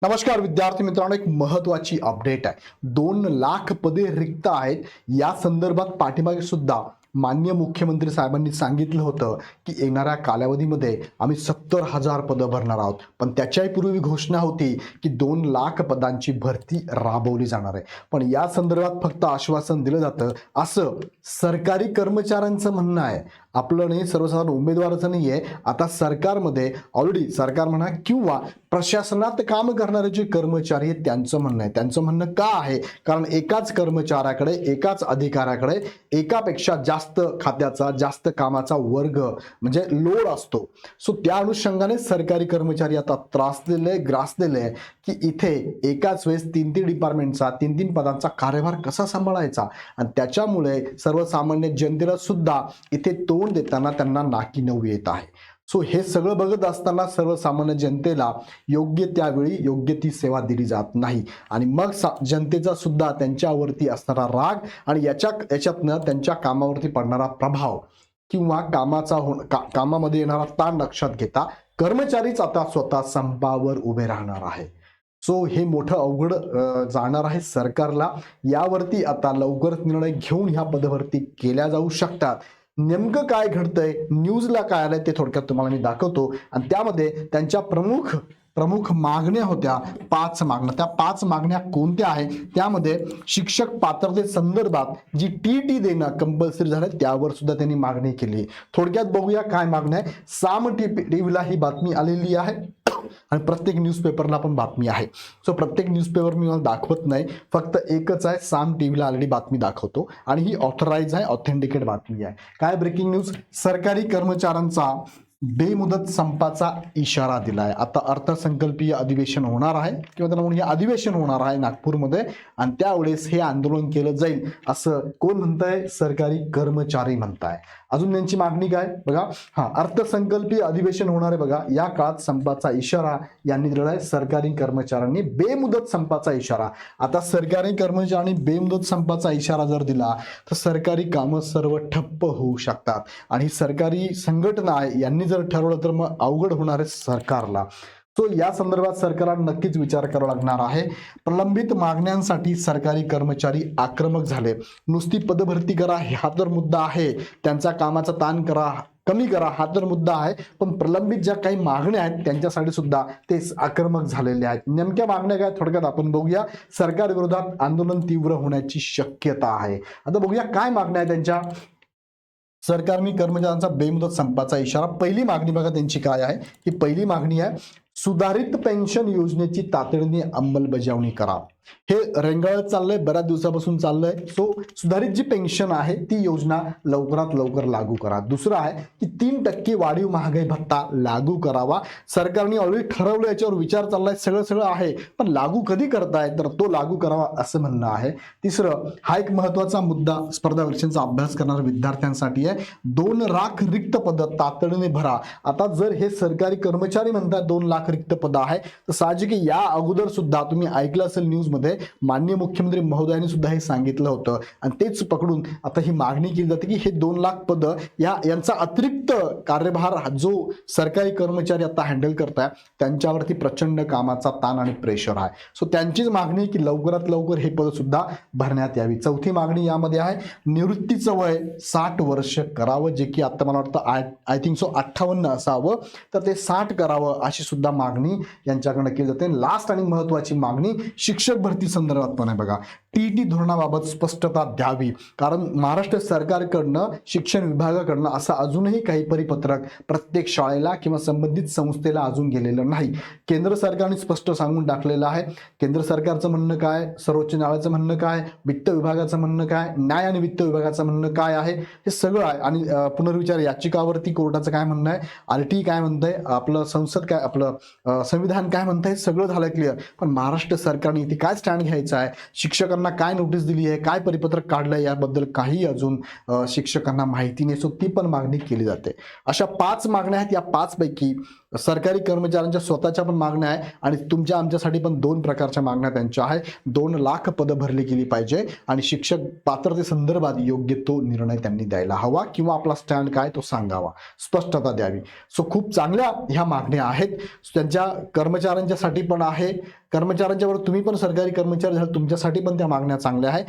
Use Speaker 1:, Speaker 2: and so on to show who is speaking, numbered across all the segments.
Speaker 1: नमस्कार विद्यार्थी मित्रांनो, एक महत्वाची अपडेट आहे. 2 लाख पदे रिक्त आहेत. या संदर्भात पाठीमागे सुद्धा माननीय मुख्यमंत्री साहेबांनी सांगितलं होतं की येणाऱ्या कालावधीमध्ये आम्ही 70,000 पदं भरणार आहोत. पण त्याच्याही पूर्वी घोषणा होती की 2 लाख पदांची भरती राबवली जाणार आहे. पण या संदर्भात फक्त आश्वासन दिलं जातं असं सरकारी कर्मचाऱ्यांचं म्हणणं आहे. आपलं नाही, सर्वसाधारण उमेदवाराचं नाही आहे. आता सरकारमध्ये ऑलरेडी सरकार म्हणा किंवा प्रशासनात काम करणारे जे कर्मचारी आहेत त्यांचं म्हणणं आहे. त्यांचं म्हणणं का आहे? कारण एकाच कर्मचाऱ्याकडे, एकाच अधिकाऱ्याकडे एकापेक्षा जास्त खात्याचा, जास्त कामाचा वर्ग म्हणजे लोड असतो. सो त्या अनुषंगाने सरकारी कर्मचारी आता ग्रासलेले की इथे एकाच वेळेस 3 डिपार्टमेंटचा, 3 पदांचा कार्यभार कसा सांभाळायचा, आणि त्याच्यामुळे सर्वसामान्य जनतेला सुद्धा इथे तोंड देताना त्यांना नाकी नऊ येत आहे. सो हे सगळं बघत असताना सर्वसामान्य जनतेला योग्य त्यावेळी योग्य ती सेवा दिली जात नाही, आणि मग जनतेचा सुद्धा त्यांच्यावरती असणारा राग आणि याच्यातनं त्यांच्या कामावरती पडणारा प्रभाव किंवा कामामध्ये येणारा ताण लक्षात घेता कर्मचारीच आता स्वतः संपावर उभे राहणार आहे. सो हे मोठं अवघड जाणार आहे सरकारला. यावरती आता लवकरच निर्णय घेऊन ह्या पदभरती केल्या जाऊ शकतात. नेमकं काय घडतंय, न्यूजला काय आलंय ते थोडक्यात तुम्हाला मी दाखवतो. आणि त्यामध्ये त्यांच्या प्रमुख मागण्या होत्या 5 मागण्या. त्या 5 मागण्या कोणत्या आहेत? त्यामध्ये शिक्षक पात्रते संदर्भात जी टीटी देणं कंपल्सरी झालं त्यावर सुद्धा त्यांनी मागणी केली. थोडक्यात बघूया काय मागण्या आहे. साम टीव्हीला ही बातमी आलेली आहे आणि प्रत्येक न्यूजपेपरला पण बातमी आहे. सो प्रत्येक न्यूजपेपर मी मला दाखवत नाही, फक्त एकच आहे, साम टीव्हीला ऑलरेडी बातमी दाखवतो आणि ही ऑथराईज आहे, ऑथेंटिकेट बातमी आहे. काय ब्रेकिंग न्यूज? सरकारी कर्मचाऱ्यांचा बेमुदत संपाचा इशारा दिलाय. आता अर्थसंकल्पीय अधिवेशन होणार आहे किंवा त्यांना म्हणून हे अधिवेशन होणार आहे नागपूरमध्ये, आणि त्यावेळेस हे आंदोलन केलं जाईल असं कोण म्हणतंय? सरकारी कर्मचारी म्हणताय. अजून त्यांची मागणी काय बघा. अर्थसंकल्पीय अधिवेशन होणार आहे बघा, या काळात संपाचा इशारा यांनी दिलेला आहे. सरकारी कर्मचाऱ्यांनी बेमुदत संपाचा इशारा. आता सरकारी कर्मचाऱ्यांनी बेमुदत संपाचा इशारा जर दिला तर सरकारी कामं सर्व ठप्प होऊ शकतात, आणि सरकारी संघटना आहे यांनी जर ठरवलं तर मग अवघड होणार आहे सरकारला. सो या संदर्भात सरकारला नक्कीच विचार करावा लागणार आहे. प्रलंबित मागण्यांसाठी सरकारी कर्मचारी आक्रमक झाले. नुसती पदभरती करा हा तर मुद्दा आहे, त्यांचा कामाचा ताण कमी करा हा तर मुद्दा आहे, पण प्रलंबित ज्या काही मागण्या आहेत त्यांच्यासाठी सुद्धा ते आक्रमक झालेले आहेत. नेमक्या मागण्या काय थोडक्यात आपण बघूया. सरकार विरोधात आंदोलन तीव्र होण्याची शक्यता आहे. आता बघूया काय मागण्या आहेत त्यांच्या. सरकारने कर्मचाऱ्यांचा बेमुदत संपाचा इशारा. पहिली मागणी बघा त्यांची काय आहे. ही पहिली मागणी आहे, सुधारित पेन्शन योजनेची तातडीने अंमलबजावणी करा. हे रेंगाळत चाललंय, बऱ्याच दिवसापासून चाललंय. सो सुधारित जी पेन्शन आहे ती योजना लवकरात लवकर लागू करा. दुसरं आहे की 3% वाढीव महागाई भत्ता लागू करावा. सरकारने ऑलरेडी ठरवलं, याच्यावर विचार चाललाय, सगळं आहे, पण लागू कधी करताय तर तो लागू करावा असं म्हणणं आहे. तिसरं, हा एक महत्वाचा मुद्दा स्पर्धा परीक्षांचा अभ्यास करणाऱ्या विद्यार्थ्यांसाठी आहे. 2 लाख रिक्त पद तातडीने भरा. आता जर हे सरकारी कर्मचारी म्हणतात 2 लाख रिक्त पद आहे, तर साहजिक या अगोदर सुद्धा तुम्ही ऐकलं असेल न्यूज मध्ये माननीय मुख्यमंत्री महोदयांनी सुद्धा हे सांगितलं होतं, आणि तेच पकडून आता ही मागणी केली जाते की हे 2 लाख पद यांचा अतिरिक्त कार्यभार जो सरकारी कर्मचारी आता हँडल करताय त्यांच्यावरती प्रचंड कामाचा ताण आणि प्रेशर आहे. सो त्यांचीच मागणी की लवकरात लवकर हे पद सुद्धा भरण्यात यावी. चौथी मागणी यामध्ये आहे, निवृत्तीचं वय 60 वर्ष करावं, जे की आता मला वाटतं आय थिंक सो 58 असावं, तर ते 60 करावं अशी सुद्धा मागणी यांच्याकडे केली जाते. लास्ट आणि महत्वाची मागणी शिक्षक भरती संदर्भात पण आहे बघा. टीटी धोरणाबाबत स्पष्टता द्यावी, कारण महाराष्ट्र सरकारकडनं, शिक्षण विभागाकडनं असं अजूनही काही परिपत्रक प्रत्येक शाळेला किंवा संबंधित संस्थेला अजून गेलेलं नाही. केंद्र सरकारने स्पष्ट सांगून टाकलेलं आहे. केंद्र सरकारचं म्हणणं काय, सर्वोच्च न्यायालयाचं म्हणणं काय, वित्त विभागाचं म्हणणं काय, न्याय आणि वित्त विभागाचं म्हणणं काय आहे, हे सगळं आहे. आणि पुनर्विचार याचिकावरती कोर्टाचं काय म्हणणं आहे, आरटी काय म्हणतंय, आपलं संसद काय, आपलं संविधान काय म्हणतंय, सगळं झालं क्लिअर. पण महाराष्ट्र सरकारने इथे काय स्टँड घ्यायचा आहे, शिक्षकांना काय नोटीस दिली आहे, काय परिपत्रक काढलंय, याबद्दल काही अजून शिक्षकांना माहिती नाही. सो ती पण मागणी केली जाते. अशा 5 मागण्या आहेत. या 5 पैकी सरकारी कर्मचाऱ्यांच्या स्वतःच्या पण मागण्या आहे, आणि तुमच्या आमच्यासाठी पण 2 प्रकारच्या मागण्या त्यांच्या आहेत. 2 लाख पदं भरली गेली पाहिजे, आणि शिक्षक पात्रते संदर्भात योग्य तो निर्णय त्यांनी द्यायला हवा, किंवा आपला स्टँड काय तो सांगावा, स्पष्टता द्यावी. सो खूप चांगल्या ह्या मागण्या आहेत. त्यांच्या कर्मचाऱ्यांच्यासाठी पण आहे, कर्मचाऱ्यांच्या बरोबर तुम्ही पण सरकारी कर्मचारी झाले, तुमच्यासाठी पण त्या मागण्या चांगल्या आहे.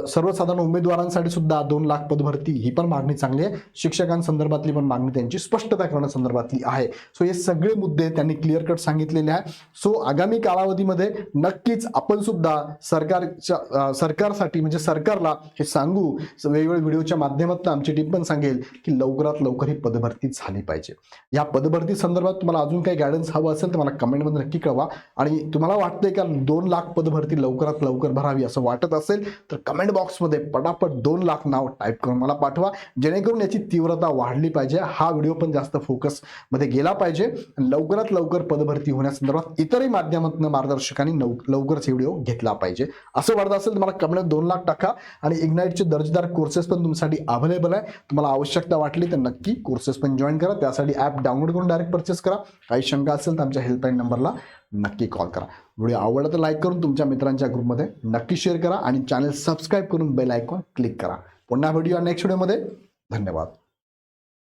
Speaker 1: सर्वसाधारण उमेदवारांसाठी सुद्धा 2 लाख पदभरती ही पण मागणी चांगली आहे. शिक्षकांसंदर्भातली पण मागणी त्यांची स्पष्टता करण्यासंदर्भातली आहे. सो हे सगळे मुद्दे त्यांनी क्लिअर कट सांगितलेले आहे. सो आगामी कालावधीमध्ये नक्कीच आपण सुद्धा सरकारसाठी म्हणजे सरकारला हे सांगू, वेगवेगळ्या व्हिडिओच्या माध्यमातून आमची टीम पण सांगेल की लवकरात लवकर ही पदभरती झाली पाहिजे. या पदभरती संदर्भात तुम्हाला अजून काही गायडन्स हवं असेल तर मला कमेंटमध्ये नक्की कळवा. आणि तुम्हाला वाटतंय का 2 लाख पदभरती लवकरात लवकर भरावी असं वाटत असेल तर कमेंट बॉक्समध्ये पटापट 2 लाख नाव टाईप करून मला पाठवा, जेणेकरून याची तीव्रता वाढली पाहिजे. हा व्हिडिओ पण जास्त फोकसमध्ये गेला पाहिजे. लवकरात लवकर पदभरती होण्यासंदर्भात इतरही माध्यमातून मार्गदर्शकांनी लवकरच व्हिडिओ घेतला पाहिजे असं वाटत असेल तर मला कमेंट 2 लाख टाका. आणि इग्नाइटचे दर्जेदार कोर्सेस पण तुमच्यासाठी अवेलेबल आहे. तुम्हाला आवश्यकता वाटली तर नक्की कोर्सेस पण जॉईन करा. त्यासाठी ॲप डाउनलोड करून डायरेक्ट परचेस करा. काही शंका असेल तर आमच्या हेल्पलाईन नंबरला नक्की कॉल करा. व्हिडिओ आवडला तर लाईक करून तुमच्या मित्रांच्या ग्रुपमध्ये नक्की शेअर करा आणि चॅनल सबस्क्राईब करून बेल आयकॉन क्लिक करा. पुन्हा व्हिडिओ नेक्स्ट व्हिडिओमध्ये. धन्यवाद.